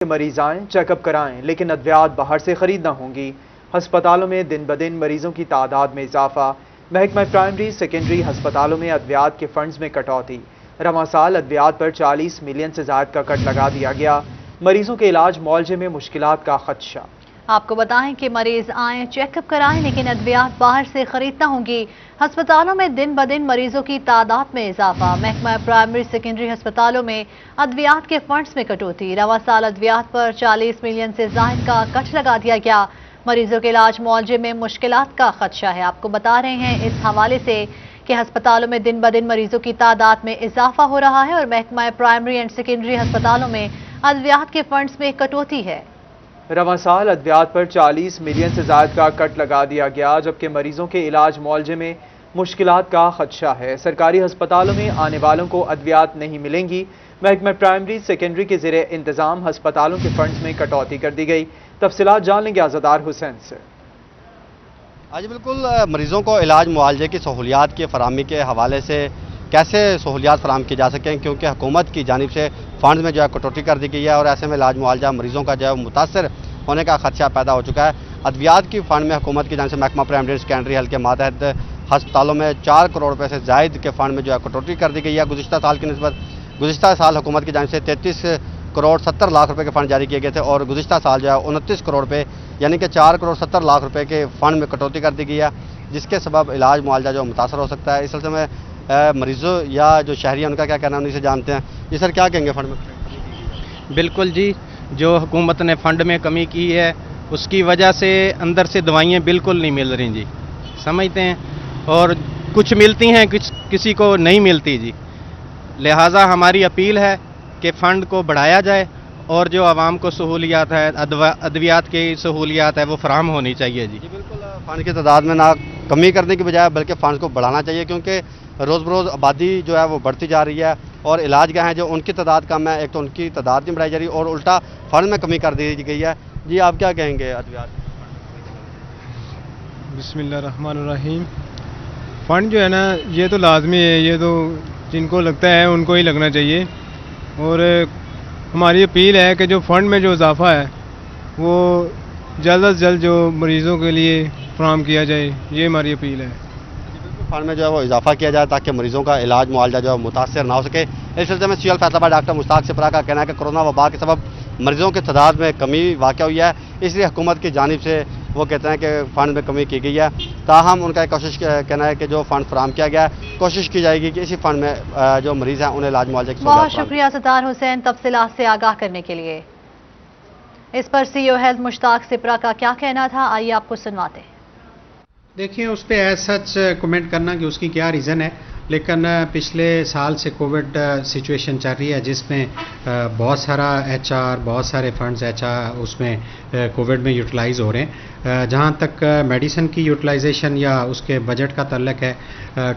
मरीज आएं, चेकअप कराएं, लेकिन अद्वियात बाहर से खरीदना होंगी। हस्पतालों में दिन ब दिन मरीजों की तादाद में इजाफा। महकमा प्राइमरी सेकेंडरी हस्पतालों में अद्वियात के फंड्स में कटौती। रवां साल अद्वियात पर 40 मिलियन से ज्यादा का कट लगा दिया गया। मरीजों के इलाज मुआवजे में मुश्किलात का खदशा। आपको बताएं कि मरीज आएं, चेकअप कराएं, लेकिन अद्वियात बाहर से खरीदना होंगी। अस्पतालों में दिन ब दिन मरीजों की तादाद में इजाफा। महकमा प्राइमरी सेकेंडरी अस्पतालों में अद्वियात के फंड्स में कटौती। रवां साल अद्वियात पर 40 मिलियन से ज्यादा का कट लगा दिया गया। मरीजों के इलाज मुआवजे में मुश्किलात का खदशा है। आपको बता रहे हैं इस हवाले से कि अस्पतालों में दिन ब दिन मरीजों की तादाद में इजाफा हो रहा है और महकमा प्राइमरी एंड सेकेंडरी अस्पतालों में अद्वियात के फंड्स में कटौती है। रवां साल अद्वियात पर 40 मिलियन से ज्यादा का कट लगा दिया गया, जबकि मरीजों के इलाज मुआवजे में मुश्किलात का खदशा है। सरकारी अस्पतालों में आने वालों को अद्वियात नहीं मिलेंगी। महकमा प्राइमरी सेकेंडरी के ज़ेरे इंतजाम अस्पतालों के फंड्स में कटौती कर दी गई। तफसीलात जान लेंगे आज़ादार हुसैन से। आज बिल्कुल मरीजों को इलाज मुआवजे की सहूलियात की फराहमी के हवाले से कैसे सहूलियात फराहम की जा सकें, क्योंकि हुकूमत की जानिब से फंड में जो है कटौती कर दी गई है और ऐसे में इलाज मुआवजा मरीजों का जो है मुतासर होने का खदशा पैदा हो चुका है। अद्वियात की फंड में हुकूमत की जानिब से महकमा प्राइमरी सेकेंडरी हेल्थ के मातहत हस्पतालों में 4 करोड़ रुपये से जायद के फंड में जो है कटौती कर दी गई है। गुज़िश्ता साल की निस्बत गुज़िश्ता साल हुकूमत की जानिब से 33 करोड़ 70 लाख रुपए के फंड जारी किए गए थे और गुज़िश्ता साल जो है 29 करोड़ रुपये यानी कि 4 करोड़ 70 लाख रुपए के फंड में कटौती कर दी गई है, जिसके सबब इलाज मुआवजा जो मुतासर हो सकता है। इस सिलसिले में मरीजों या जो शहरी हैं उनका क्या कहना है, उन्हीं से जानते हैं। जी सर, क्या कहेंगे फंड में? बिल्कुल जी, जो हुकूमत ने फंड में कमी की है उसकी वजह से अंदर से दवाइयाँ बिल्कुल नहीं मिल रही जी, समझते हैं, और कुछ मिलती हैं किसी को नहीं मिलती जी। लिहाजा हमारी अपील है कि फ़ंड को बढ़ाया जाए और जो आवाम को सहूलियात है, अद्वियात की सहूलियात है, वो फराहम होनी चाहिए जी। बिल्कुल, फ़ंड की तादाद में ना कमी करने की बजाय बल्कि फ़ंड को बढ़ाना चाहिए, क्योंकि रोज़ बरोज़ आबादी जो है वो बढ़ती जा रही है और इलाज गाहें जो उनकी तादाद कम है, एक तो उनकी तादाद नहीं बढ़ाई जा रही और उल्टा फ़ंड में कमी कर दी गई है। जी, आप क्या कहेंगे अद्वियात? बिस्मिल्लाहिर्रहमानिर्रहीम। फ़ंड जो है ना, ये तो लाजमी है, ये तो जिनको लगता है उनको ही लगना चाहिए। और हमारी अपील है कि जो फ़ंड में जो इजाफा है वो जल्द से जल्द जो मरीज़ों के लिए फराहम किया जाए, ये हमारी अपील है। फंड में जो है वो इजाफा किया जाए ताकि मरीजों का इलाज मुआवजा जो है मुतासर ना हो सके। इस सिलसिले में सीएल फैसलाबाद डॉक्टर मुश्ताक सिपरा का कहना है कि कोरोना वबा के सबब मरीजों की तादाद में कमी वाक़ हुई है, इसलिए हुकूमत की जानिब से वो कहते हैं कि फ़ंड में कमी की गई है। ताहम उनका कोशिश कहना है कि जो फ़ंड फराहम किया गया है, कोशिश की जाएगी कि इसी फ़ंड में जो मरीज़ हैं उन्हें इलाज मुआवजे की बहुत शुक्रिया आज़ादार हुसैन तफसीलात से आगाह करने के लिए। इस पर सीईओ हेल्थ मुश्ताक सिपरा का क्या कहना था, आइए आपको सुनवाते हैं। देखिए, उस पर एज सच कमेंट करना कि उसकी क्या रीज़न है, लेकिन पिछले साल से कोविड सिचुएशन चल रही है जिसमें बहुत सारा एचआर, बहुत सारे फंड्स एचआर उसमें कोविड में यूटिलाइज़ हो रहे हैं। जहाँ तक मेडिसिन की यूटिलाइजेशन या उसके बजट का तल्लक है,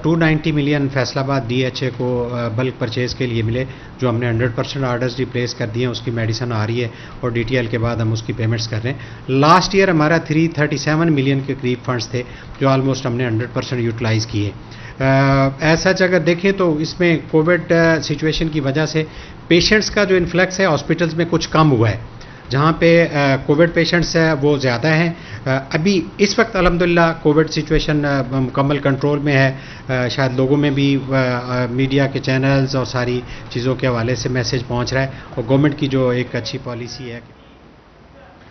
290 मिलियन फैसलाबाद डीएचए को बल्क परचेज़ के लिए मिले, जो हमने 100% आर्डर्स रिप्लेस कर दिए हैं, उसकी मेडिसिन आ रही है और डीटीएल के बाद हम उसकी पेमेंट्स कर रहे हैं। लास्ट ईयर हमारा 337 मिलियन के करीब फंड्स थे जो ऑलमोस्ट हमने 100% यूटिलाइज़ किए। ऐसा अगर देखें तो इसमें कोविड सिचुएशन की वजह से पेशेंट्स का जो इन्फ्लक्स है हॉस्पिटल्स में कुछ कम हुआ है। जहाँ पे कोविड पेशेंट्स है वो ज़्यादा हैं। अभी इस वक्त अल्हम्दुलिल्लाह कोविड सिचुएशन मुकम्मल कंट्रोल में है। शायद लोगों में भी मीडिया के चैनल्स और सारी चीज़ों के हवाले से मैसेज पहुँच रहा है और गवर्नमेंट की जो एक अच्छी पॉलिसी है।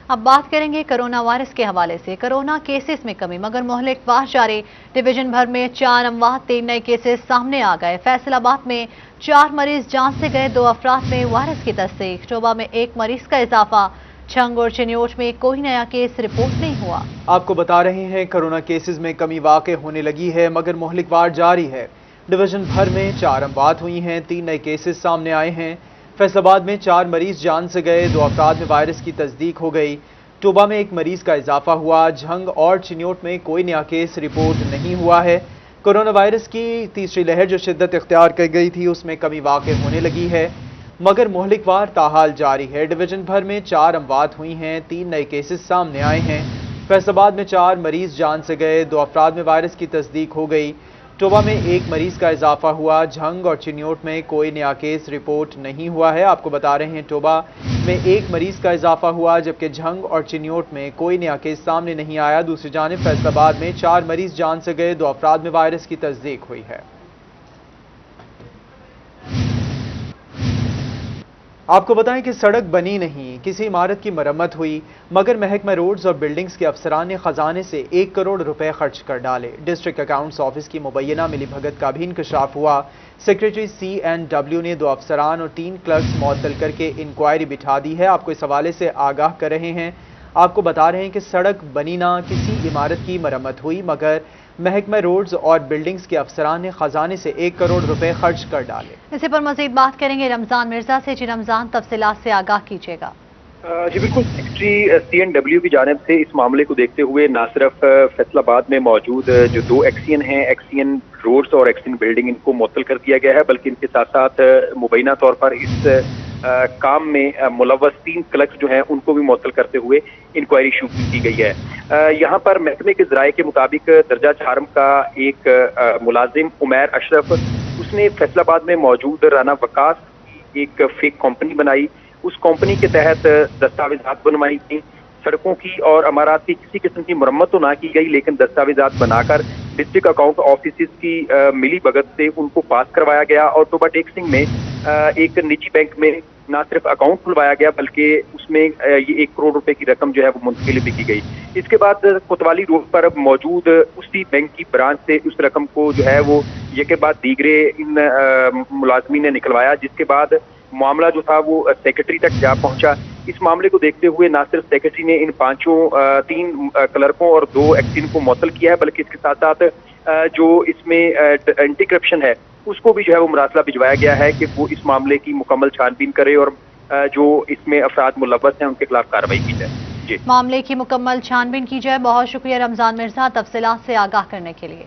अब बात करेंगे कोरोना वायरस के हवाले से। कोरोना केसेस में कमी, मगर मोहल्लेवार जारी। डिवीजन भर में 4 अमवात, 3 नए केसेस सामने आ गए। फैसलाबाद में 4 मरीज जान से गए, 2 अफराद में वायरस की तस्दीक। टोबा में 1 मरीज का इजाफा। छंग और चिन्योट में कोई नया केस रिपोर्ट नहीं हुआ। आपको बता रहे हैं कोरोना केसेस में कमी वाक़ होने लगी है, मगर मोहल्लेवार जारी है। डिवीजन भर में 4 अमवात हुई हैं, 3 नए केसेस सामने आए हैं। फैसलाबाद में 4 मरीज जान से गए, 2 अफराद में वायरस की तस्दीक हो गई। टोबा में 1 मरीज का इजाफा हुआ। झंग और चिन्योट में कोई नया केस रिपोर्ट नहीं हुआ है। कोरोना वायरस की तीसरी लहर जो शिद्दत इख्तियार कर गई थी उसमें कमी वाक़ होने लगी है, मगर मोहल्लेवार ताहाल जारी है। डिवीजन भर में 4 अमवात हुई हैं, 3 नए केसेस सामने आए हैं। फैसलाबाद में 4 मरीज जान से गए, 2 अफराद में वायरस की तस्दीक हो गई। टोबा में एक मरीज का इजाफा हुआ। झंग और चिन्योट में कोई नया केस रिपोर्ट नहीं हुआ है। आपको बता रहे हैं टोबा में एक मरीज का इजाफा हुआ, जबकि झंग और चिन्योट में कोई नया केस सामने नहीं आया। दूसरी जानिब फैसलाबाद में 4 मरीज जान से गए, 2 अफराद में वायरस की तस्दीक हुई है। आपको बताएं कि सड़क बनी नहीं, किसी इमारत की मरम्मत हुई, मगर महकमा रोड्स और बिल्डिंग्स के अफसरान ने खजाने से 1 करोड़ रुपए खर्च कर डाले। डिस्ट्रिक्ट अकाउंट्स ऑफिस की मुबैना मिलीभगत का भी इंकशाफ हुआ। सेक्रेटरी CNW ने 2 अफसरान और 3 क्लर्क्स मुअत्तल करके इंक्वायरी बिठा दी है। आपको इस हवाले से आगाह कर रहे हैं। आपको बता रहे हैं कि सड़क बनी ना, किसी इमारत की मरम्मत हुई, मगर महकमा रोड्स और बिल्डिंग्स के अफसरान ने खजाने से 1 करोड़ रुपए खर्च कर डाले। इसी पर मजीद बात करेंगे रमजान मिर्जा से। जी रमजान, तफसीलात से आगाह कीजिएगा। जी बिल्कुल, सेक्रेटरी CNW की जानिब से इस मामले को देखते हुए ना सिर्फ फैसलाबाद में मौजूद जो 2 एक्सियन हैं, एक्सियन रोड्स और एक्सियन बिल्डिंग, इनको मुअत्तल कर दिया गया है, बल्कि इनके साथ साथ मुबैना तौर पर इस काम में मुलव्वस 3 क्लर्क्स जो हैं उनको भी मुअत्तल करते हुए इंक्वायरी शुरू की गई है। यहाँ पर महकमे के ज़राए के मुताबिक दर्जा 4 का एक मुलाजिम उमैर अशरफ, उसने फैसलाबाद में मौजूद राना वकास की एक फेक कंपनी बनाई। उस कंपनी के तहत दस्तावेजात बनवाई थी। सड़कों की और अमारात की किसी किस्म की मरम्मत तो ना की गई, लेकिन दस्तावेजात बनाकर डिस्ट्रिक्ट अकाउंट ऑफिस की मिली भगत से उनको पास करवाया गया और टोबा टेक्सिंग में एक निजी बैंक में ना सिर्फ अकाउंट खुलवाया गया, बल्कि उसमें ये 1 करोड़ रुपए की रकम जो है वो मुंतकिल भी की गई। इसके बाद कोतवाली रोड पर मौजूद उसी बैंक की ब्रांच से उस रकम को जो है वो ये के बाद दीगरे इन मुलाजमीन ने निकलवाया, जिसके बाद मामला जो था वो सेक्रेटरी तक जा पहुंचा। इस मामले को देखते हुए ना सिर्फ सेक्रेटरी ने इन 3 क्लर्कों और 2 एक्सियन को मुअत्तल किया है, बल्कि इसके साथ साथ जो इसमें एंटी करप्शन है उसको भी जो है वो मरासला भिजवाया गया है कि वो इस मामले की मुकम्मल छानबीन करे और जो इसमें अफराद मुलव्वस हैं उनके खिलाफ कार्रवाई की जाए। जी, मामले की मुकम्मल छानबीन की जाए। बहुत शुक्रिया रमजान मिर्जा, तफसीलात से आगाह करने के लिए।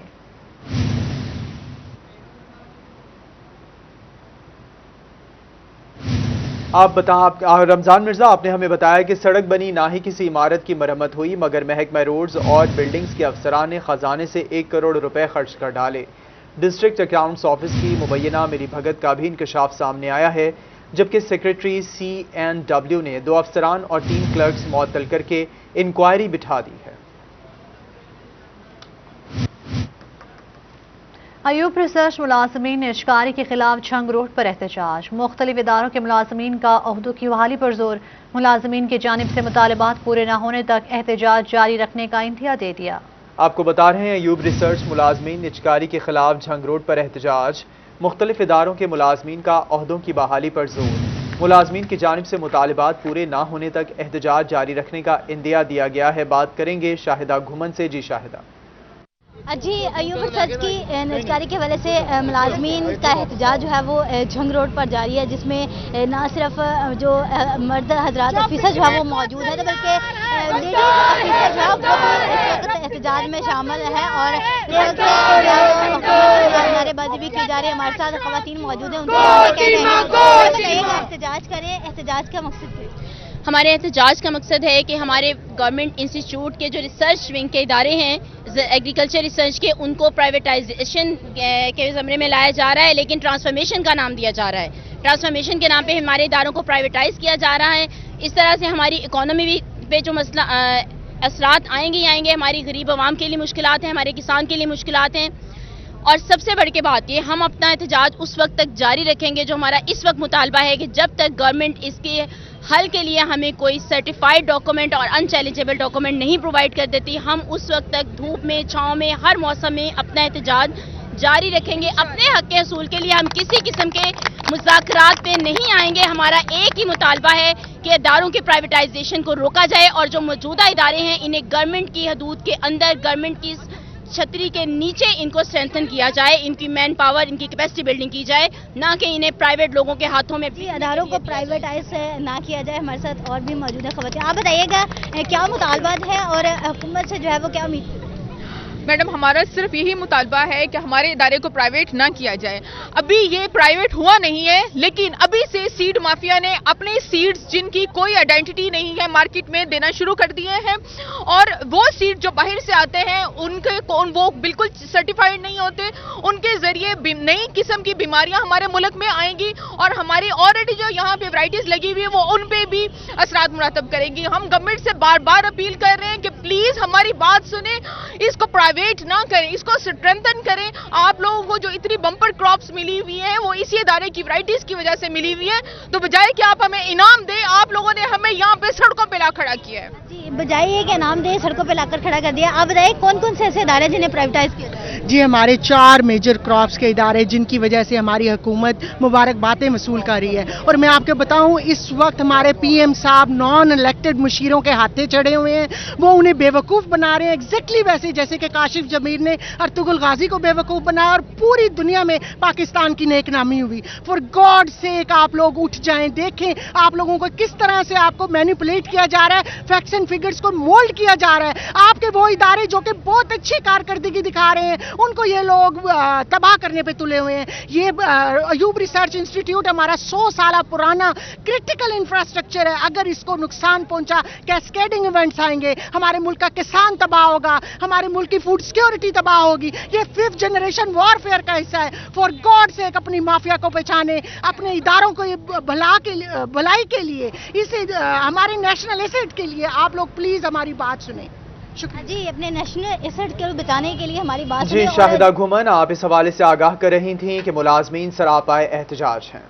रमजान मिर्जा, आपने हमें बताया कि सड़क बनी, ना ही किसी इमारत की मरम्मत हुई, मगर महकमा रोड्स और बिल्डिंग्स के अफसरान ने खजाने से 1 करोड़ रुपए खर्च कर डाले। डिस्ट्रिक्ट अकाउंट्स ऑफिस की मुबैना मिलीभगत का भी इंकशाफ सामने आया है, जबकि सेक्रेटरी CNW ने 2 अफसरान और 3 क्लर्क्स मुअत्तल करके इंक्वायरी बिठा दी है। अयूब रिसर्च मुलाजमीन ने इश्कारी के खिलाफ झंग रोड पर एहतजाज। मुख्तलिफ इदारों के मुलाजमीन का ओहदों की बहाली पर जोर। मुलाजमीन की जानिब से मुतालबात पूरे न होने तक एहतजाज जारी रखने का इंदिया दे दिया। आपको बता रहे हैं अयूब रिसर्च मुलाजमीन इश्कारी के खिलाफ झंग रोड पर एहतजाज। मुख्तलिफ इदारों के मुलाजमीन का ओहदों की बहाली पर जोर। मुलाजमीन की जानिब से मुतालबात पूरे न होने तक एहतजाज जारी रखने का इंदिया दिया गया है। बात करेंगे शाहिदा घुमन से। जी शाहिदा। जी, अयूब रिसर्च की निजकारी के हवाले से मुलाजमीन का एहतजाज जो है वो झंग रोड पर जारी है, जिसमें ना सिर्फ जो मर्द हजरात ऑफिसर जो है वो मौजूद है, बल्कि लेडीज ऑफिसर जो है वो भी इस वक्त एहतजाज में शामिल है और नारेबाजी भी की जा रही है। हमारे साथ खवातीन मौजूद है, उनसे एहतजाज करें। एहतजाज का मकसद हमारे एहतजाज का मकसद है कि हमारे गवर्नमेंट इंस्टीट्यूट के जो रिसर्च विंग के इदारे हैं एग्रीकल्चर रिसर्च के, उनको प्राइवेटाइजेशन के ज़मरे में लाया जा रहा है, लेकिन ट्रांसफॉर्मेशन का नाम दिया जा रहा है। ट्रांसफॉर्मेशन के नाम पे हमारे इदारों को प्राइवेटाइज किया जा रहा है। इस तरह से हमारी इकोनॉमी पे जो मसला असरात आएंगे ही आएंगे। हमारी गरीब आवाम के लिए मुश्किलात हैं, हमारे किसान के लिए मुश्किलात हैं। और सबसे बढ़ के बात ये, हम अपना एहतजाज उस वक्त तक जारी रखेंगे जो हमारा इस वक्त मुतालबा है कि जब तक गवर्नमेंट इसके हल के लिए हमें कोई सर्टिफाइड डॉक्यूमेंट और अनचैलेंजेबल डॉक्यूमेंट नहीं प्रोवाइड कर देती, हम उस वक्त तक धूप में, छाँव में, हर मौसम में अपना एहतजाज जारी रखेंगे। अपने हक के हसूल के लिए हम किसी किस्म के मुज़ाकरात पे नहीं आएंगे। हमारा एक ही मुतालबा है कि इदारों के प्राइवेटाइजेशन को रोका जाए और जो मौजूदा इदारे हैं इन्हें गवर्नमेंट की हदूद के अंदर, गवर्नमेंट की छतरी के नीचे इनको स्ट्रेंथन किया जाए, इनकी मैन पावर, इनकी कैपेसिटी बिल्डिंग की जाए, ना कि इन्हें प्राइवेट लोगों के हाथों में भी अदारों को प्राइवेटाइज ना किया जाए। हमारे साथ और भी मौजूद है खवातीन। आप बताइएगा क्या मुतालबात है और हुकूमत से जो है वो क्या उम्मीद? मैडम हमारा सिर्फ यही मुतालबा है कि हमारे इदारे को प्राइवेट ना किया जाए। अभी ये प्राइवेट हुआ नहीं है, लेकिन अभी से सीड माफिया ने अपने सीड्स जिनकी कोई आइडेंटिटी नहीं है मार्केट में देना शुरू कर दिए हैं, और वो सीड जो बाहर से आते हैं वो बिल्कुल सर्टिफाइड नहीं होते, उनके जरिए नई किस्म की बीमारियां हमारे मुल्क में आएंगी और हमारी ऑलरेडी जो यहाँ पे वैराइटीज लगी हुई है वो उन पे भी असरात मुरातब करेंगी। हम गवर्नमेंट से बार बार अपील कर रहे हैं कि प्लीज हमारी बात सुने, इसको प्राइवेट ना करें, इसको स्ट्रेंथन करें। आप लोगों को जो इतनी बम्पर क्रॉप्स मिली हुई है वो इसी इदारे की वैराइटीज की वजह से मिली हुई है, तो बजाय कि आप हमें इनाम दें, आप लोगों ने हमें यहाँ पे सड़कों पे ला खड़ा किया है। जी, बजाय ये कि इनाम दे सड़कों पे लाकर खड़ा कर दिया। आप बताइए कौन कौन से ऐसे इदारे जिन्हें प्राइवेटाइज किया? जी, हमारे 4 मेजर क्रॉप्स के इदारे जिनकी वजह से हमारी हुकूमत मुबारकबादें वसूल कर रही है। और मैं आपको बताऊं, इस वक्त हमारे पीएम साहब नॉन इलेक्टेड मुशीरों के हाथे चढ़े हुए हैं, वो उन्हें बेवकूफ़ बना रहे हैं, एग्जैक्टली वैसे जैसे कि काशिफ जमीर ने अर्तुगरुल गाजी को बेवकूफ़ बनाया और पूरी दुनिया में पाकिस्तान की नेकनामी हुई। फॉर गॉड सेक आप लोग उठ जाएं, देखें आप लोगों को किस तरह से आपको मैनिपुलेट किया जा रहा है, फैक्ट्स एंड फिगर्स को मोल्ड किया जा रहा है। आपके वो इदारे जो कि बहुत अच्छी कारकर्दगी दिखा रहे हैं, उनको ये लोग तबाह करने पे तुले हुए हैं। ये अयूब रिसर्च इंस्टीट्यूट हमारा 100 साल पुराना क्रिटिकल इंफ्रास्ट्रक्चर है, अगर इसको नुकसान पहुंचा, कैस्केडिंग इवेंट्स आएंगे, हमारे मुल्क का किसान तबाह होगा, हमारे मुल्क की फूड सिक्योरिटी तबाह होगी। ये 5th जनरेशन वॉरफेयर का हिस्सा है। फॉर गॉड से अपनी माफिया को पहचाने, अपने इदारों को भलाई के लिए, इस हमारे नेशनल एसेट के लिए आप लोग प्लीज हमारी बात सुने। जी, अपने नेशनल एसेट को बचाने के लिए हमारी बात जी, शाहिदा घुमन आप इस हवाले से आगाह कर रही थीं कि मुलाजमीन सरापाए एहतजाज हैं।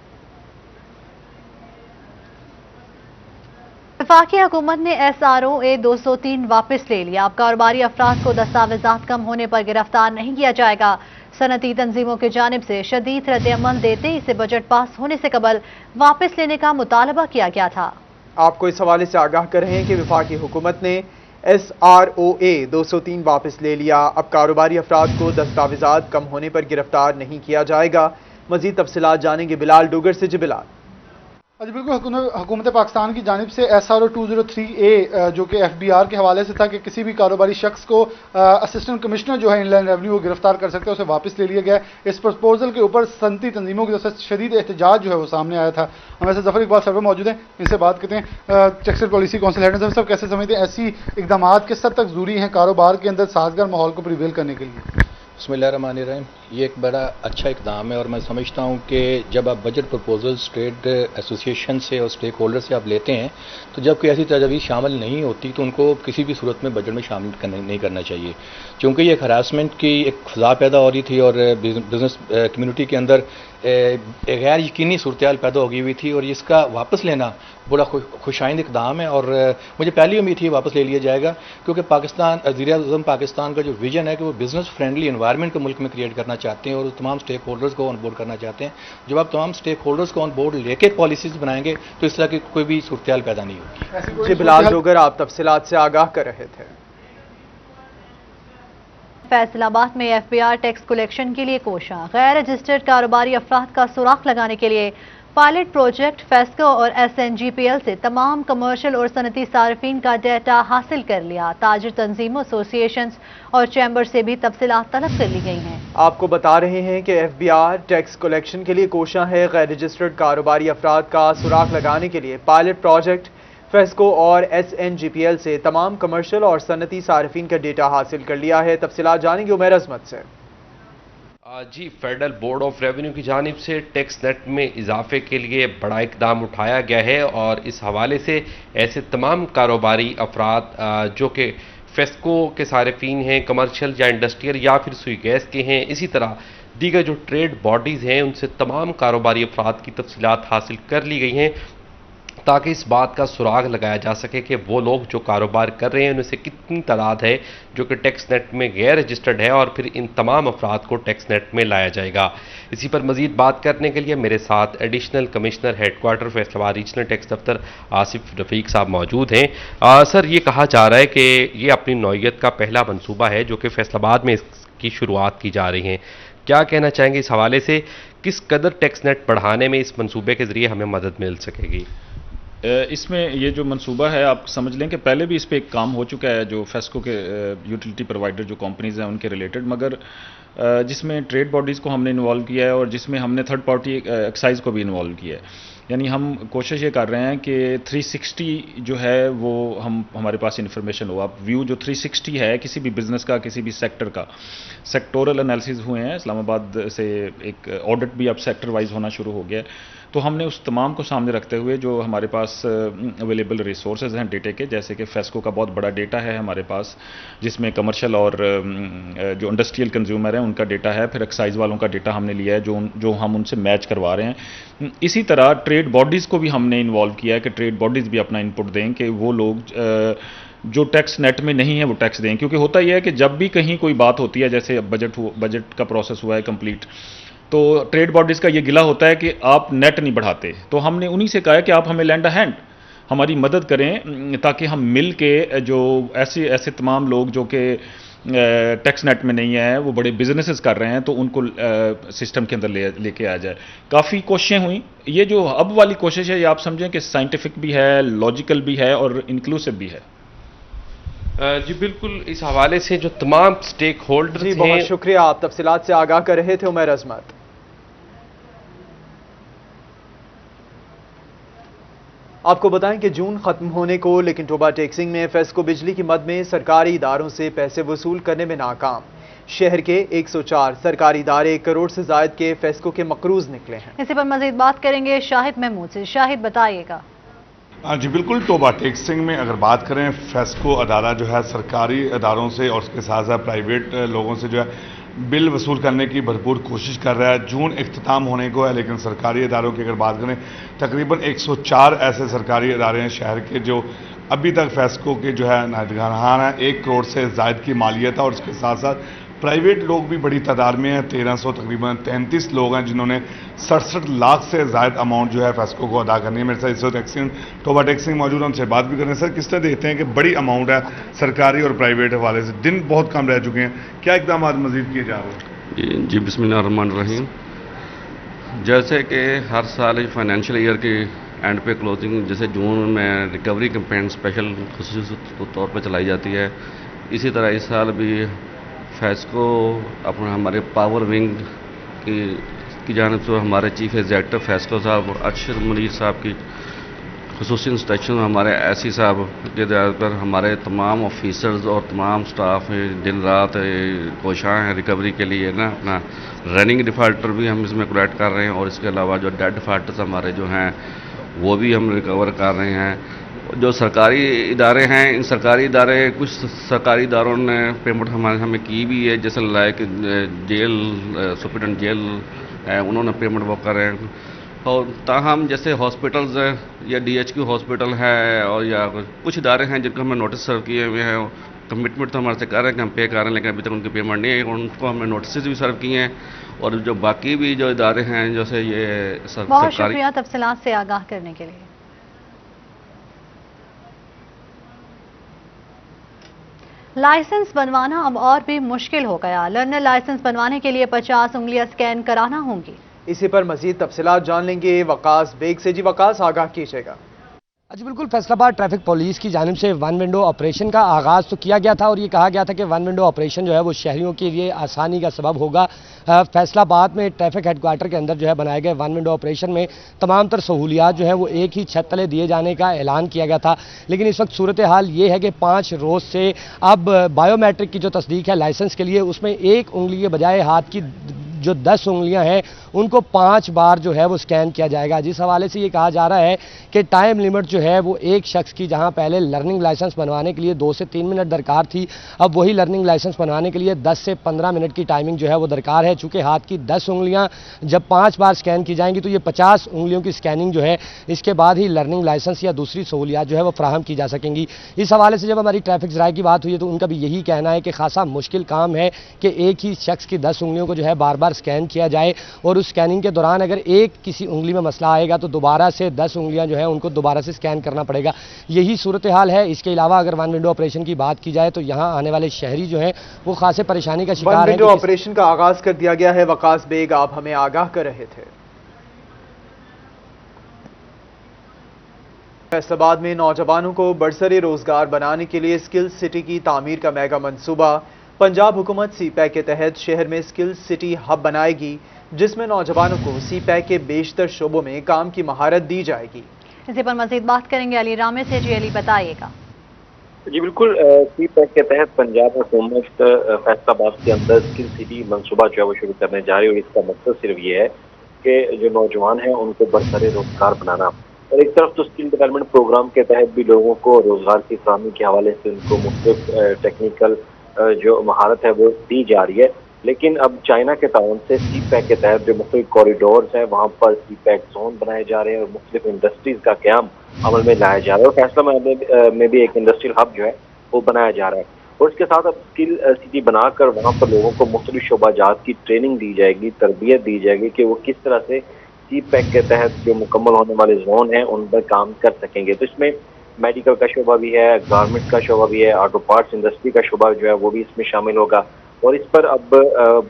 वफाकी हुकूमत ने SROA 203 वापस ले लिया। अब कारोबारी अफराद को दस्तावेजात कम होने पर गिरफ्तार नहीं किया जाएगा। सनती तंजीमों की जानिब से शदीद रद्द-ए-अमल देते इसे बजट पास होने से कबल वापस लेने का मुतालबा किया गया था। आपको इस हवाले से आगाह कर रहे हैं कि वफाकी हुकूमत ने SROA 203 वापस ले लिया। अब कारोबारी अफराद को दस्तावेजात कम होने पर गिरफ्तार नहीं किया जाएगा। मजीद तफसीलात जानेंगे बिलाल डूगर से। जी बिलाल। जी बिल्कुल, हुकूमत पाकिस्तान की जानिब से SRO 203A जो कि FBR के हवाले से था कि किसी भी कारोबारी शख्स को असिस्टेंट कमिश्नर जो है इनलैंड रेवेन्यू वो गिरफ्तार कर सकते हैं, उसे वापस ले लिया गया। इस प्रपोजल के ऊपर सनती तंजीमों की तरफ से शदीद एहतजाज जो है वो सामने आया था। हमारे साथ जफर इकबाल साहब मौजूद हैं, इनसे बात करते हैं। टेक्सटाइल पॉलिसी काउंसिल हेड साहब, कैसे समझते हैं ऐसी इकदाम किस हद तक जरूरी हैं कारोबार के अंदर साजगार माहौल को प्रिवेल करने के लिए? बिस्मिल्लाहिर्रहमानिर्रहीम, ये एक बड़ा अच्छा इक़दाम है और मैं समझता हूँ कि जब आप बजट प्रपोजल्स ट्रेड एसोसिएशन से और स्टेक होल्डर से आप लेते हैं तो जब कोई ऐसी तजवीज़ शामिल नहीं होती तो उनको किसी भी सूरत में बजट में शामिल नहीं करना चाहिए, क्योंकि ये एक हरासमेंट की एक फ़ज़ा पैदा हो रही थी और बिज़नेस कम्यूनिटी के अंदर एक गैर यकीनी सूरत पैदा हो गई हुई थी। और इसका वापस लेना बड़ा खुशाइंद इक़दाम है और मुझे पहली उम्मीद थी वापस ले लिया जाएगा, क्योंकि पाकिस्तान वज़ीर-ए-आज़म पाकिस्तान का जो विजन है कि वो बिज़नेस फ्रेंडली एनवायरनमेंट को मुल्क में क्रिएट करना चाहते हैं और तमाम स्टेक होल्डर्स को ऑन बोर्ड करना चाहते हैं। जब आप तमाम स्टेक होल्डर्स को ऑन बोर्ड लेके पॉलिसीज़ बनाएंगे तो इस तरह की कोई भी सूरत पैदा नहीं होगी। जी बिलाल डूगर आप तफसीलात से आगाह कर रहे थे। फैसलाबाद में FBR टैक्स कलेक्शन के लिए कोशिश। गैर रजिस्टर्ड कारोबारी अफराद का सुराख लगाने के लिए पायलट प्रोजेक्ट फेस्को और SNGPL से तमाम कमर्शियल और सनती सार्फिन का डेटा हासिल कर लिया। ताजिर तंजीमों, एसोसिएशंस और चैम्बर से भी तफसीलात तलब कर ली गई हैं। आपको बता रहे हैं कि FBR टैक्स कलेक्शन के लिए कोशिश है। गैर रजिस्टर्ड कारोबारी अफराद का सुराख लगाने के लिए पायलट प्रोजेक्ट फेस्को और SNGPL से तमाम कमर्शियल और सनती सार्फिन का डेटा हासिल कर लिया है। तफसीलात जानेंगे उमर अजमत से। जी, फेडरल बोर्ड ऑफ रेवेन्यू की जानिब से टैक्स नेट में इजाफे के लिए बड़ा इकदाम उठाया गया है और इस हवाले से ऐसे तमाम कारोबारी अफराद जो कि फेस्को के सारिफीन हैं, कमर्शियल या इंडस्ट्रियल या फिर सुई गैस के हैं, इसी तरह दीगर जो ट्रेड बॉडीज़ हैं उनसे तमाम कारोबारी अफराद की तफसीलात हासिल कर ली गई हैं ताकि इस बात का सुराग लगाया जा सके कि वो लोग जो कारोबार कर रहे हैं उनमें से कितनी तादाद है जो कि टैक्स नेट में गैर रजिस्टर्ड है और फिर इन तमाम अफराद को टैक्स नेट में लाया जाएगा। इसी पर मजीद बात करने के लिए मेरे साथ additional commissioner headquarter Faisalabad regional tax दफ्तर आसिफ रफ़ीक साहब मौजूद हैं। सर, ये कहा जा रहा है कि ये अपनी नौइयत का पहला मनसूबा है जो कि फैसलाबाद में इसकी शुरुआत की जा रही है। क्या कहना चाहेंगे इस हवाले से, किस कदर टैक्स नेट बढ़ाने में इस मनसूबे के ज़रिए हमें मदद मिल सकेगी? اس میں یہ جو منصوبہ ہے آپ سمجھ لیں کہ پہلے بھی اس پہ ایک کام ہو چکا ہے جو فیسکو کے یوٹیلیٹی پرووائڈر جو کمپنیز ہیں ان کے ریلیٹڈ، مگر جس میں ٹریڈ باڈیز کو ہم نے انوالو کیا ہے اور جس میں ہم نے تھرڈ پارٹی ایکسائز کو بھی انوالو کیا ہے. یعنی ہم کوشش یہ کر رہے ہیں کہ 360 جو ہے وہ ہمارے پاس انفارمیشن ہو. اب ویو جو 360 ہے کسی بھی بزنس کا، کسی بھی سیکٹر کا، سیکٹورل انالیسز ہوئے ہیں. اسلام آباد سے ایک آڈٹ بھی اب سیکٹر وائز ہونا شروع ہو گیا ہے. تو ہم نے اس تمام کو سامنے رکھتے ہوئے جو ہمارے پاس اویلیبل ریسورسز ہیں ڈیٹے کے، جیسے کہ فیسکو کا بہت بڑا ڈیٹا ہے ہمارے پاس جس میں کمرشل اور جو انڈسٹریل کنزیومر ہیں ان کا ڈیٹا ہے، پھر ایکسائز والوں کا ڈیٹا ہم نے لیا ہے جو ہم ان سے میچ کروا رہے ہیں. اسی طرح ٹریڈ باڈیز کو بھی ہم نے انوالو کیا ہے کہ ٹریڈ باڈیز بھی اپنا انپٹ دیں کہ وہ لوگ جو ٹیکس نیٹ میں نہیں ہے وہ ٹیکس دیں. کیونکہ ہوتا یہ ہے کہ جب بھی کہیں کوئی بات ہوتی ہے، جیسے بجٹ کا پروسیس ہوا ہے کمپلیٹ، تو ٹریڈ باڈیز کا یہ گلہ ہوتا ہے کہ آپ نیٹ نہیں بڑھاتے. تو ہم نے انہی سے کہا ہے کہ آپ ہمیں لینڈ اے ہینڈ ہماری مدد کریں تاکہ ہم مل کے جو ایسے تمام لوگ جو کہ ٹیکس نیٹ میں نہیں ہیں، وہ بڑے بزنسز کر رہے ہیں، تو ان کو سسٹم کے اندر لے کے آ جائے. کافی کوششیں ہوئیں. یہ جو اب والی کوشش ہے یہ آپ سمجھیں کہ سائنٹیفک بھی ہے، لاجیکل بھی ہے اور انکلوسیو بھی ہے. جی بالکل، اس حوالے سے جو تمام سٹیک ہولڈرز ہیں. بہت شکریہ، آپ تفصیلات سے آگاہ کر رہے تھے عمیر عظمت. آپ کو بتائیں کہ جون ختم ہونے کو لیکن ٹوبا ٹیکسنگ میں فیسکو بجلی کی مد میں سرکاری اداروں سے پیسے وصول کرنے میں ناکام. شہر کے 104 سرکاری ادارے 1 کروڑ سے زائد کے فیسکو کے مقروض نکلے ہیں. اسی پر مزید بات کریں گے شاہد محمود سے. شاہد بتائیے گا. جی بالکل، ٹوبا ٹیکسنگ میں اگر بات کریں، فیسکو ادارہ جو ہے سرکاری اداروں سے اور اس کے ساتھ ساتھ پرائیویٹ لوگوں سے جو ہے بل وصول کرنے کی بھرپور کوشش کر رہا ہے. جون اختتام ہونے کو ہے لیکن سرکاری اداروں کی اگر بات کریں، تقریباً 104 ایسے سرکاری ادارے ہیں شہر کے جو ابھی تک فیسکو کے جو ہے نگران ہیں. 1 کروڑ سے زائد کی مالیت ہے اور اس کے ساتھ ساتھ پرائیویٹ لوگ بھی بڑی تعداد میں ہیں. 1300 تقریباً 33 لوگ ہیں جنہوں نے 67 لاکھ سے زائد اماؤنٹ جو ہے فیسکو کو ادا کرنی ہے. میرے ساتھ اس وقت ٹوبا ٹیکسنگ موجود ہیں، ان سے بات بھی کریں. سر، کس طرح دیکھتے ہیں کہ بڑی اماؤنٹ ہے سرکاری اور پرائیویٹ حوالے سے، دن بہت کم رہ چکے ہیں، کیا اقدامات مزید کیے جا رہے ہیں؟ جی بسم اللہ الرحمن الرحیم. جیسے کہ ہر سال فائنینشیل ایئر کے اینڈ پہ کلوزنگ جیسے جون میں ریکوری کیمپین اسپیشل خصوصی طور پہ چلائی جاتی ہے، اسی طرح اس سال بھی فیسکو اپنا ہمارے پاور ونگ کی جانب سے ہمارے چیف ایگزیکٹو فیسکو صاحب ارشد منیر صاحب کی خصوصی انسٹرکشن ہمارے ایس ای صاحب کے ہدایت پر ہمارے تمام آفیسرز اور تمام سٹاف دن رات کوشاں ہیں ریکوری کے لیے نا. اپنا رننگ ڈیفالٹر بھی ہم اس میں کلیکٹ کر رہے ہیں اور اس کے علاوہ جو ڈیڈ ڈیفالٹرز ہمارے جو ہیں وہ بھی ہم ریکور کر رہے ہیں. جو سرکاری ادارے ہیں، ان سرکاری ادارے کچھ سرکاری اداروں نے پیمنٹ ہمیں کی بھی ہے، جیسے لائک جیل سپرنٹینڈنٹ جیل ہے، انہوں نے پیمنٹ وہ کر رہے ہیں. اور تاہم جیسے ہاسپٹلز یا ڈی ایچ کیو ہاسپٹل ہے اور یا کچھ ادارے ہیں جن کو ہمیں نوٹس سرو کیے ہوئے ہیں. کمٹمنٹ تو ہمارے سے کر رہے ہیں کہ ہم پے کر رہے ہیں لیکن ابھی تک ان کی پیمنٹ نہیں ہے. ان کو ہم نے نوٹسز بھی سرو کیے ہیں. اور جو باقی بھی جو ادارے ہیں جیسے یہ بہت شکریہ تفصیلات سے آگاہ کرنے کے لیے. لائسنس بنوانا اب اور بھی مشکل ہو گیا. لرنر لائسنس بنوانے کے لیے 50 انگلیاں اسکین کرانا ہوں گی. اسی پر مزید تفصیلات جان لیں گے وقاص بیگ سے. جی وقاص، آگاہ کیجیے گا. جی بالکل، فیصل آباد ٹریفک پولیس کی جانب سے ون ونڈو آپریشن کا آغاز تو کیا گیا تھا اور یہ کہا گیا تھا کہ ون ونڈو آپریشن جو ہے وہ شہریوں کے لیے آسانی کا سبب ہوگا. فیصل آباد میں ٹریفک ہیڈ کوارٹر کے اندر جو ہے بنائے گئے ون ونڈو آپریشن میں تمام تر سہولیات جو ہیں وہ ایک ہی چھت تلے دیے جانے کا اعلان کیا گیا تھا. لیکن اس وقت صورتحال یہ ہے کہ 5 روز سے اب بایو میٹرک کی جو تصدیق ہے لائسنس کے لیے، اس میں 1 انگلی کے بجائے ہاتھ کی جو 10 انگلیاں ہیں ان کو 5 بار جو ہے وہ اسکین کیا جائے گا. جس حوالے سے یہ کہا جا رہا ہے کہ ٹائم لیمٹ جو ہے وہ ایک شخص کی، جہاں پہلے لرننگ لائسنس بنوانے کے لیے 2 سے 3 منٹ درکار تھی، اب وہی لرننگ لائسنس بنوانے کے لیے 10 سے 15 منٹ کی ٹائمنگ جو ہے وہ درکار ہے. چونکہ ہاتھ کی 10 انگلیاں جب 5 بار اسکین کی جائیں گی تو یہ 50 انگلیوں کی اسکیننگ جو ہے اس کے بعد ہی لرننگ لائسنس یا دوسری سہولیات جو ہے وہ فراہم کی جا سکیں گی. اس حوالے سے جب ہماری ٹریفک ذرائع کی بات ہوئی ہے تو ان کا بھی یہی کہنا ہے کہ خاصا مشکل کام ہے کہ ایک ہی شخص کی 10 انگلیوں کو جو ہے بار بار اسکین کیا جائے اور اس اسکیننگ کے دوران اگر کسی انگلی میں مسئلہ آئے گا تو دوبارہ سے 10 انگلیاں جو ہیں ان کو دوبارہ سے اسکین کرنا پڑے گا. یہی صورتحال ہے. اس کے علاوہ اگر ون ونڈو آپریشن کی بات کی جائے تو یہاں آنے والے شہری جو ہیں وہ خاصے پریشانی کا شکار ہیں. ون ونڈو آپریشن کا آغاز کر دیا گیا ہے. وقاص بیگ، آپ ہمیں آگاہ کر رہے تھے. फैसला बाद में नौजवानों को बरसरे रोजगार बनाने के लिए स्किल सिटी की तामीर का मेगा मंसूबा। पंजाब हुकूमत सीपैक के तहत शहर में स्किल सिटी हब बनाएगी, जिसमें नौजवानों को सीपैक के बेशतर शोबों में काम की महारत दी जाएगी। इसी पर मजीद बात करेंगे अली रामे से। जी अली, बताइएगा। जी बिल्कुल, सीपैक के तहत पंजाब हुकूमत फैसलाबाद के अंदर स्किल सिटी मंसूबा जो है वो शुरू करने जा रही है और इसका मकसद सिर्फ ये है कि जो नौजवान हैं उनको बरसरे रोजगार बनाना। और एक तरफ तो स्किल डेवलपमेंट प्रोग्राम के तहत भी लोगों को रोजगार की फराहमी के हवाले से उनको मुख्तलिफ टेक्निकल जो महारत है वो दी जा रही है, लेकिन अब चाइना के ताउन से सीपैक के तहत जो मुख्तलिफ कॉरिडोर्स हैं वहाँ पर सीपैक जोन बनाए जा रहे हैं और मुख्तलिफ इंडस्ट्रीज का क़याम अमल में लाया जा रहा है। और फैसला में भी एक इंडस्ट्रियल हब जो है वो बनाया जा रहा है और इसके साथ अब स्किल सिटी बनाकर वहाँ पर लोगों को मुख्तलिफ शोबाजात की ट्रेनिंग दी जाएगी, तरबियत दी जाएगी कि वो किस तरह से सीपैक के तहत जो मुकम्मल होने वाले जोन हैं उन पर काम कर सकेंगे। तो इसमें मेडिकल का शोबा भी है, गारमेंट का शोबा भी है, ऑटो पार्ट्स इंडस्ट्री का शोबा जो है वो भी इसमें शामिल होगा। और इस पर अब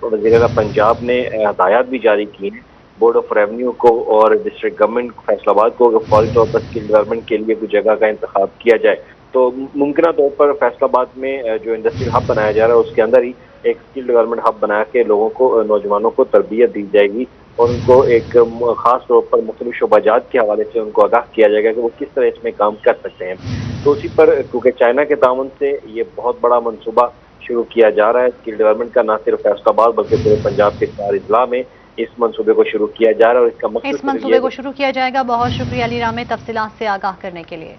वज़ीर पंजाब ने हदायत भी जारी की हैं बोर्ड ऑफ रेवेन्यू को और डिस्ट्रिक्ट गवर्नमेंट फैसलाबाद को कि फौरी तौर पर स्किल डेवलपमेंट के लिए कुछ जगह का इंतखाब किया जाए। तो मुमकिन तौर पर फैसलाबाद में जो इंडस्ट्रियल हब बनाया जा रहा है उसके अंदर ही एक स्किल डेवलपमेंट हब बना के लोगों को, नौजवानों को तरबियत दी जाएगी और उनको एक ख़ास तौर पर मुख्तलिफ शोबाजात के हवाले से उनको आगाह किया जाएगा कि वो किस तरह इसमें काम कर सकते हैं। तो उसी पर क्योंकि चाइना के ताउन से ये बहुत बड़ा मनसूबा शुरू किया जा रहा है स्किल डेवलपमेंट का, न सिर्फ फैसलाबाद बल्कि पूरे पंजाब के 4 अजला में इस मनसूबे को शुरू किया जा रहा है और इसका मकसद इस मनसूबे को शुरू किया जाएगा। बहुत शुक्रिया अली रामे तफसीलात से आगाह करने के लिए।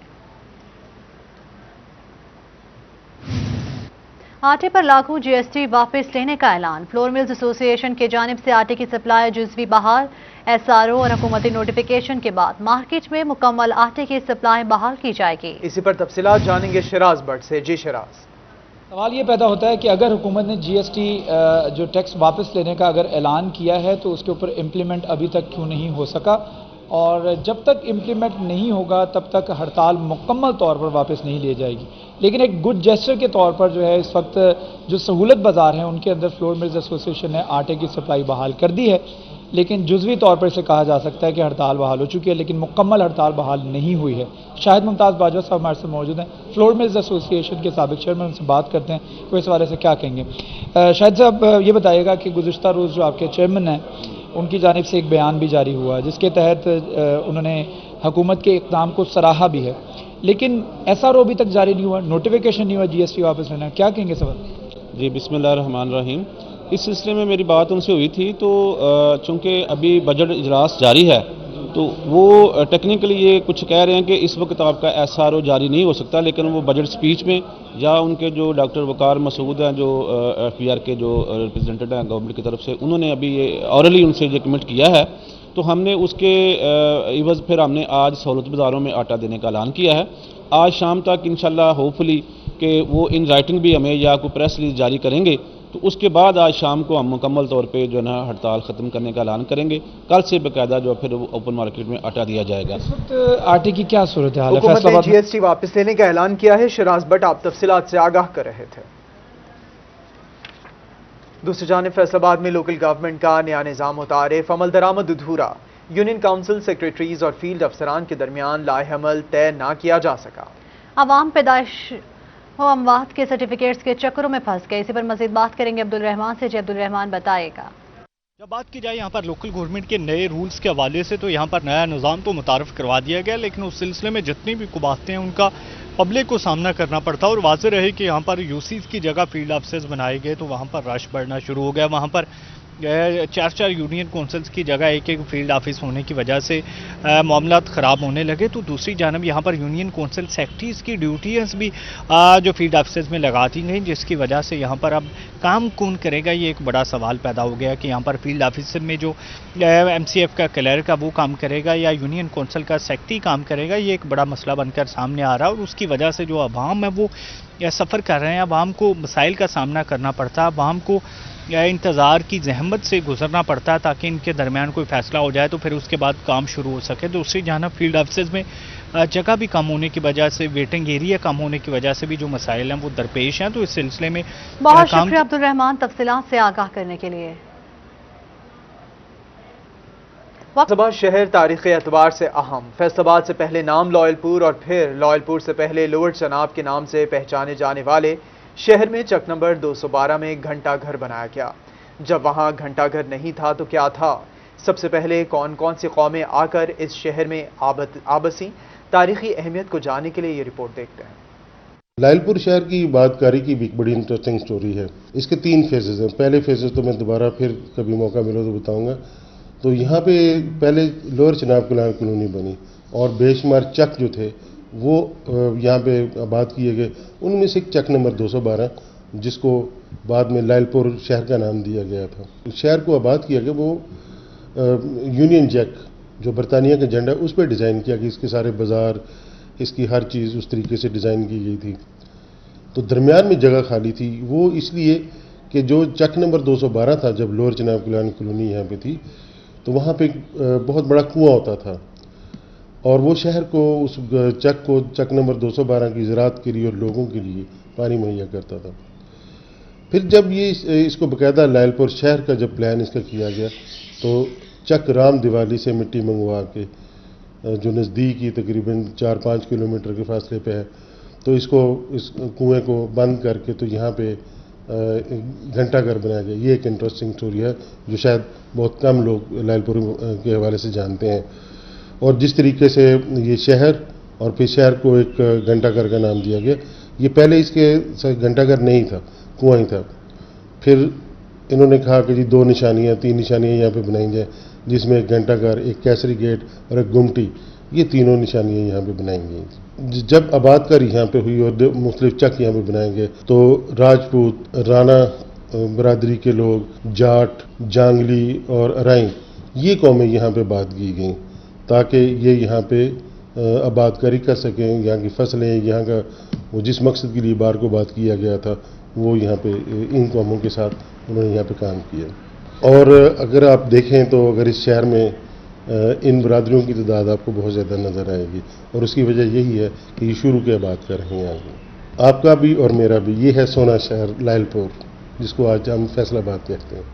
आटे पर लागू जीएसटी वापस लेने का ऐलान। फ्लोर मिल्स एसोसिएशन की जानिब से आटे की सप्लाई जुज़वी बहाल। एसआरओ और हुकूमती नोटिफिकेशन के बाद मार्केट में मुकम्मल आटे की सप्लाई बहाल की जाएगी। इसी पर तफसीलात जानेंगे शिराज भट्ट से। जी शिराज। सवाल ये पैदा होता है कि अगर हुकूमत ने जीएसटी जो टैक्स वापस लेने का अगर ऐलान किया है तो उसके ऊपर इम्प्लीमेंट अभी तक क्यों नहीं हो सका, और जब तक इम्प्लीमेंट नहीं होगा तब तक हड़ताल मुकम्मल तौर पर वापस नहीं ली जाएगी। लेकिन एक गुड जेस्चर के तौर पर जो है इस वक्त जो सहूलत बाज़ार हैं उनके अंदर फ्लोर मिल्स एसोसिएशन ने आटे की सप्लाई बहाल कर दी है, लेकिन जुज़वी तौर पर इसे कहा जा सकता है कि हड़ताल बहाल हो चुकी है, लेकिन मुकम्मल हड़ताल बहाल नहीं हुई है। शाहिद मुमताज़ बाजवा साहब हमारे साथ मौजूद हैं, फ्लोर मिल्स एसोसिएशन के साबिक चेयरमैन, उनसे बात करते हैं तो इस बारे से क्या कहेंगे। शाहिद साहब, ये बताइएगा कि गुज़िश्ता रोज़ जो आपके चेयरमैन हैं उनकी जानिब से एक बयान भी जारी हुआ जिसके तहत उन्होंने हुकूमत के इक़दाम को सराहा भी है, लेकिन एसआरओ अभी तक जारी नहीं हुआ, नोटिफिकेशन नहीं हुआ जीएसटी वापस लेना, क्या कहेंगे सवाल? जी बिस्मिल्लाहिर्रहमानिर्रहीम। इस सिलसिले में मेरी बात उनसे हुई थी तो चूँकि अभी बजट इजलास जारी है तो वो टेक्निकली ये कुछ कह रहे हैं कि इस वक्त आपका एसआरओ जारी नहीं हो सकता, लेकिन वो बजट स्पीच में या उनके जो डॉक्टर वकार मसूद हैं जो एफबीआर के जो रिप्रेजेंटेटिव हैं गवर्नमेंट की तरफ से, उन्होंने अभी ये ऑरली उनसे ये कमिट किया है, तो हमने उसके इवज़ फिर हमने आज सहूलत बाज़ारों में आटा देने का ऐलान किया है। आज शाम तक इंशाल्लाह होपफुली कि वो इन राइटिंग भी हमें या कोई प्रेस रिलीज जारी करेंगे, तो उसके बाद आज शाम को हम मुकम्मल तौर पे जो है ना हड़ताल ख़त्म करने का ऐलान करेंगे। कल से बाकायदा जो फिर ओपन मार्केट में आटा दिया जाएगा। इस वक्त आटे की क्या सूरत हाल है? हुकूमत ने जीएसटी वापस लेने का ऐलान किया है। शिराज भट्ट आप तफसीलात से आगाह कर रहे थे। दूसरी जानिब फैसलाबाद में लोकल गवर्नमेंट का नया निज़ाम मुतारिफ, अमल दरामद अधूरा। यूनियन काउंसिल सेक्रेटरीज और फील्ड अफसरान के दरमियान लाए अमल तय ना किया जा सका। अवाम पैदाइश वो अमवात के सर्टिफिकेट्स के चक्करों में फंस गए। इसी पर मजीद बात करेंगे अब्दुल रहमान से। जी अब्दुल रहमान, बताएगा। जब बात की जाए यहाँ पर लोकल गवर्नमेंट के नए रूल्स के हवाले से तो यहाँ पर नया निज़ाम तो मुतारफ़ करवा दिया गया, लेकिन उस सिलसिले में जितनी भी कुबाहतें हैं उनका पब्लिक को सामना करना पड़ता। और वाज़ेह रहे कि यहाँ पर यूसीज की जगह फील्ड ऑफिसर्स बनाए गए तो वहाँ पर रश बढ़ना शुरू हो गया। वहाँ पर 4 यूनियन काउंसिल्स की जगह एक फील्ड ऑफिस होने की वजह से मामलात ख़राब होने लगे। तो दूसरी जानब यहाँ पर यूनियन काउंसिल सेक्रेटरीज़ की ड्यूटीज भी जो फील्ड ऑफिसर्स में लगा दी गई, जिसकी वजह से यहाँ पर अब काम कौन करेगा ये एक बड़ा सवाल पैदा हो गया कि यहाँ पर फील्ड ऑफिसर में जो MCF का क्लर्क का वो काम करेगा या यूनियन काउंसिल का सेक्रेटरी काम करेगा, ये एक बड़ा मसला बनकर सामने आ रहा है। और उसकी वजह से जो अवाम है वो सफ़र कर रहे हैं, अवाम को मसाइल का सामना करना पड़ता है, अवाम को इंतज़ार की जहमत से गुजरना पड़ता है ताकि इनके दरमियान कोई फ़ैसला हो जाए तो फिर उसके बाद काम शुरू हो सके। दूसरी जानब फील्ड ऑफिसर्स में जगह भी कम होने की वजह से, वेटिंग एरिया कम होने की वजह से भी जो मसाइल हैं वो दरपेश हैं। तो इस सिलसिले में बहुत शुक्रिया अब्दुल रहमान तफसीलात से आगाह करने के लिए। फैसलाबाद शहर तारीखी एतबार से अहम। फैसलाबाद से पहले नाम लॉयलपुर और फिर लॉयलपुर से पहले लोअर चनाब के नाम से पहचाने जाने वाले शहर में चक नंबर 212 में घंटा घर बनाया गया। जब वहां घंटा घर नहीं था तो क्या था? सबसे पहले कौन कौन सी कौमें आकर इस शहर में आबसी? तारीखी अहमियत को जानने के लिए ये रिपोर्ट देखते हैं। लॉयलपुर शहर की इबादतकारी की भी बड़ी इंटरेस्टिंग स्टोरी है। इसके 3 फेजेज हैं। पहले फेजेज तो मैं दोबारा फिर कभी मौका मिलो तो बताऊंगा। तो यहाँ पे पहले लोअर चनाब कलान कॉलोनी बनी और बेशुमार चक जो थे वो यहाँ पे आबाद किए गए। उनमें से चक नंबर 212 जिसको बाद में लॉयलपुर शहर का नाम दिया गया था। शहर को आबाद किया गया वो यूनियन जैक जो बरतानिया का झंडा उस पर डिज़ाइन किया गया। इसके सारे बाज़ार, इसकी हर चीज़ उस तरीके से डिज़ाइन की गई थी। तो दरमियान में जगह खाली थी वो इसलिए कि जो चक नंबर 212 था जब लोअर चनाब कलान कॉलोनी यहाँ पे थी तो वहाँ पे बहुत बड़ा कुआं होता था और वो शहर को उस चक नंबर 212 की ज़राअत के लिए और लोगों के लिए पानी मुहैया करता था। फिर जब ये इसको बाकायदा लॉयलपुर शहर का जब प्लान इसका किया गया तो चक राम दिवाली से मिट्टी मंगवा के जो नज़दीक ही तकरीबन 4-5 किलोमीटर के फासले पे है तो इस कुएं को बंद करके तो यहाँ पे घंटा घर बनाया गया। ये एक इंटरेस्टिंग स्टोरी है जो शायद बहुत कम लोग लॉयलपुर के हवाले से जानते हैं। और जिस तरीके से ये शहर और फिर शहर को एक घंटा घर का नाम दिया गया। ये पहले इसके घंटा घर नहीं था, कुआं ही था। फिर इन्होंने कहा कि जी 2 निशानियाँ 3 निशानियाँ यहाँ पे बनाई जाए जिसमें एक घंटा घर, एक कैसरी गेट और एक गुमटी, ये तीनों निशानियाँ यहाँ पे बनाई गई। जब आबादकारी यहाँ पे हुई और मुख्तलिफ चक यहाँ पे बनाए गए तो राजपूत, राणा बरादरी के लोग, जाट, जांगली और अराई ये कौमें यहाँ पे आबाद की गई ताकि ये यहाँ पे आबादकारी कर सकें। यहाँ की फसलें, यहाँ का वो जिस मकसद के लिए बार को आबाद किया गया था वो यहाँ पे इन कौमों के साथ उन्होंने यहाँ पे काम किया। और अगर आप देखें तो अगर इस शहर में इन बरादरियों की तादाद आपको बहुत ज़्यादा नज़र आएगी और उसकी वजह यही है कि ये शुरू के आबाद कर रहे हैं आगे। आपका भी और मेरा भी ये है सोना शहर लॉयलपुर जिसको आज हम फैसलाबाद कहते हैं।